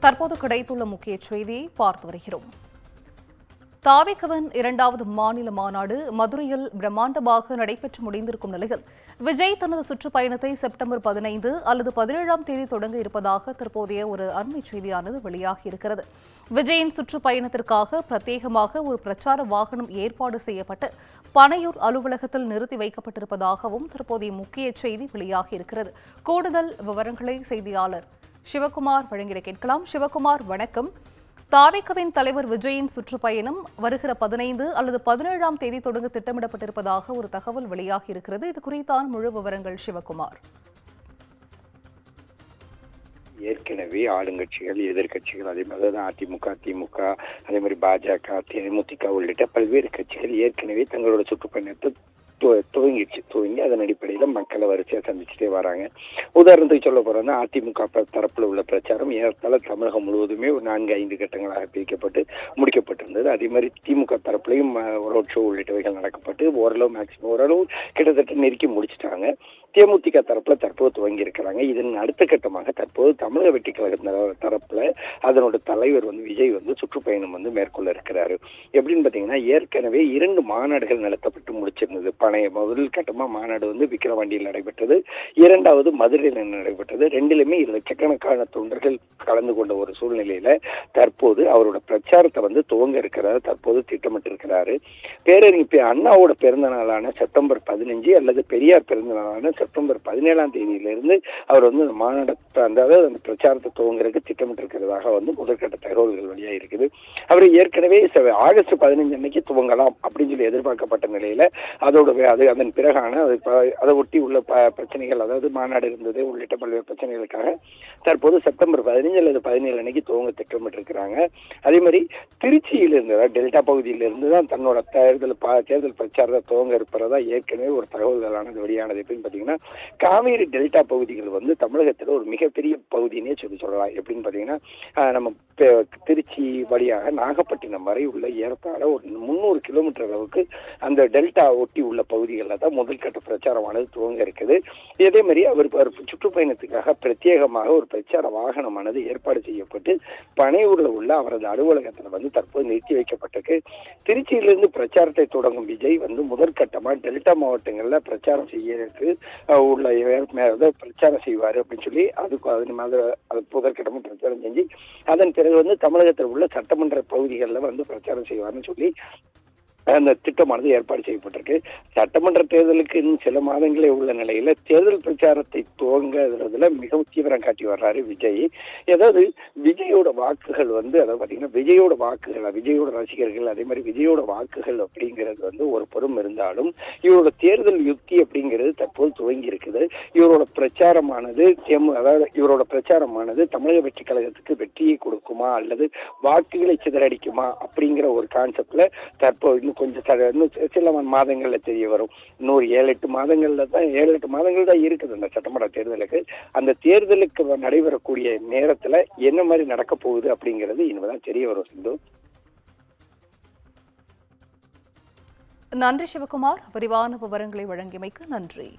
தற்போது கிடைத்துள்ள முக்கிய செய்தியை பார்த்து வருகிறோம். தாவேகவின் 2வது மாநில மாநாடு மதுரையில் பிரம்மாண்டமாக நடைபெற்று முடிந்திருக்கும் நிலையில் விஜய் தனது சுற்றுப்பயணத்தை செப்டம்பர் 15 அல்லது 17ஆம் தேதி தொடங்க இருப்பதாக தற்போதைய ஒரு அண்மை செய்தியானது வெளியாகியிருக்கிறது. விஜயின் சுற்றுப்பயணத்திற்காக பிரத்யேகமாக ஒரு பிரச்சார வாகனம் ஏற்பாடு செய்யப்பட்டு பனையூர் அலுவலகத்தில் நிறுத்தி வைக்கப்பட்டிருப்பதாகவும் தற்போதைய முக்கிய செய்தி வெளியாகியிருக்கிறது. கூடுதல் விவரங்களை செய்தியாளர் சிவகுமார் வழங்கிட கேட்கலாம். சிவகுமார், வணக்கம். தாவேகவின் தலைவர் விஜயின் சுற்றுப்பயணம் வருகிற 15 அல்லது 17ஆம் தேதி தொடங்க திட்டமிடப்பட்டிருப்பதாக ஒரு தகவல் வெளியாகி இருக்கிறது. இது குறித்தான முழு விவரங்கள் சிவகுமார். ஏற்கனவே ஆளுங்கட்சிகள், எதிர்கட்சிகள், அதே மாதிரி அதிமுக, திமுக, அதே மாதிரி பாஜக, தேமுதிக உள்ளிட்ட பல்வேறு கட்சிகள் ஏற்கனவே தங்களோட சுற்றுப்பயணத்தை துவங்கி அதன் அடிப்படையில் மக்களை வரிசையாக சந்திச்சுட்டே வராங்க. உதாரணத்துக்கு சொல்ல போறோம்னா அதிமுக தரப்புல உள்ள பிரச்சாரம் ஏறத்தாழ தமிழகம் முழுவதுமே ஒரு 4-5 கட்டங்களாக பிரிக்கப்பட்டு முடிக்கப்பட்டிருந்தது. அதே மாதிரி திமுக தரப்புலையும் ரோட் ஷோ உள்ளிட்டவைகள் நடக்கப்பட்டு ஓரளவு கிட்டத்தட்ட நெருக்கி முடிச்சுட்டாங்க. தேமுதிக தரப்புல தற்போது துவங்கி இருக்கிறாங்க. இதன் அடுத்த கட்டமாக தற்போது தமிழக வெற்றி கழக தரப்புல அதனோட தலைவர் விஜய் சுற்றுப்பயணம் மேற்கொள்ள இருக்கிறாரு. எப்படின்னு பாத்தீங்கன்னா, ஏற்கனவே 2 மாநாடுகள் நடத்தப்பட்டு முடிச்சிருந்தது. முதல் கட்டமா மாநாடு விக்கிரவாண்டியில் நடைபெற்றது, 2வது மதுரையில் நடைபெற்றது. 2லுமே லட்சக்கணக்கான தொண்டர்கள் கலந்து கொண்ட ஒரு சூழ்நிலையில தற்போது அவரோட பிரச்சாரத்தை துவங்க இருக்கிறாரு. தற்போது திட்டமிட்டு இருக்கிறாரு. பேரறிஞர் அண்ணாவோட பிறந்த நாளான செப்டம்பர் 15 அல்லது பெரியார் பிறந்த நாளான செப்டம்பர் 17ஆம் தேதியிலிருந்து அவர் அந்த மாநாடு அந்த பிரச்சாரத்தை துவங்குறதுக்கு திட்டமிட்டு இருக்கிறதாக முதற்கட்ட தகவல்கள் வழியா இருக்குது. அவர் ஏற்கனவே ஆகஸ்ட் 15 அன்னைக்கு துவங்கலாம் அப்படின்னு சொல்லி எதிர்பார்க்கப்பட்ட நிலையில அதன் பிறகான அதை ஒட்டி உள்ள பிரச்சனைகள், அதாவது மாநாடு இருந்தது உள்ளிட்ட பல்வேறு பிரச்சனைகளுக்காக தற்போது செப்டம்பர் 15 அல்லது 17 அன்னைக்கு துவங்க திட்டமிட்டு இருக்கிறாங்க. அதே மாதிரி திருச்சியிலிருந்து, டெல்டா பகுதியிலிருந்து தான் தன்னோட தேர்தல் பிரச்சாரத்தை துவங்க இருப்பதா ஏற்கனவே ஒரு தகவல்களானது வெளியானது. எப்படின்னு பாத்தீங்கன்னா, காவேரி டெல்டா பகுதிகள் தமிழகத்துல ஒரு மிகப்பெரிய பகுதினே சொல்லலாம். எப்படின்னு பாத்தீங்கன்னா, நம்ம திருச்சி வழியாக நாகப்பட்டினம் வரை உள்ள ஏறத்தாழ ஒரு 300 கிலோமீட்டர் அளவுக்கு அந்த டெல்டா ஒட்டி உள்ள பகுதிகளில் தான் முதல் கட்ட பிரச்சாரமானது துவங்க இருக்குது. இதே மாதிரி அவர் சுற்றுப்பயணத்துக்காக பிரத்யேகமாக ஒரு பிரச்சார வாகனமானது ஏற்பாடு செய்யப்பட்டு பனையூர்ல உள்ள அவரது அலுவலகத்தில் தற்போது நிறுத்தி வைக்கப்பட்டிருக்கு. திருச்சியிலிருந்து பிரச்சாரத்தை தொடங்கும் விஜய் முதற்கட்டமா டெல்டா மாவட்டங்கள்ல பிரச்சாரம் செய்யறதுக்கு உள்ள பிரச்சாரம் செய்வாரு அப்படின்னு சொல்லி அதுக்கு முதற்கட்டமா பிரச்சாரம் செஞ்சு அதன் பிறகு தமிழகத்தில் உள்ள சட்டமன்ற பகுதிகளில் பிரச்சாரம் செய்வார்னு சொல்லி அந்த திட்டமானது ஏற்பாடு செய்யப்பட்டிருக்கு. சட்டமன்ற தேர்தலுக்கு இன்னும் சில மாதங்களே உள்ள நிலையில தேர்தல் பிரச்சாரத்தை துவங்குறதுல மிகவும் தீவிரம் காட்டி வர்றாரு விஜய். ஏதாவது விஜயோட வாக்குகள் அதாவது பாத்தீங்கன்னா விஜயோட ரசிகர்கள், அதே மாதிரி விஜயோட வாக்குகள் அப்படிங்கிறது ஒரு புறம் இருந்தாலும் இவரோட தேர்தல் யுக்தி அப்படிங்கிறது தற்போது துவங்கி இருக்குது. இவரோட பிரச்சாரமானது தமிழக வெற்றி கழகத்துக்கு வெற்றியை கொடுக்குமா அல்லது வாக்குகளை சிதறடிக்குமா அப்படிங்கிற ஒரு கான்செப்ட்ல தற்போது கொஞ்சம் சில மாதங்கள்ல தெரிய வரும். இன்னொரு 7-8 மாதங்கள் தான் இருக்குது அந்த சட்டமன்ற தேர்தலுக்கு. அந்த தேர்தலுக்கு நடைபெறக்கூடிய நேரத்துல என்ன மாதிரி நடக்க போகுது அப்படிங்கிறது இனிமேதான் தெரிய வரும். சிந்து, நன்றி சிவகுமார். விரிவான விவரங்களை வழங்கியமைக்கு நன்றி.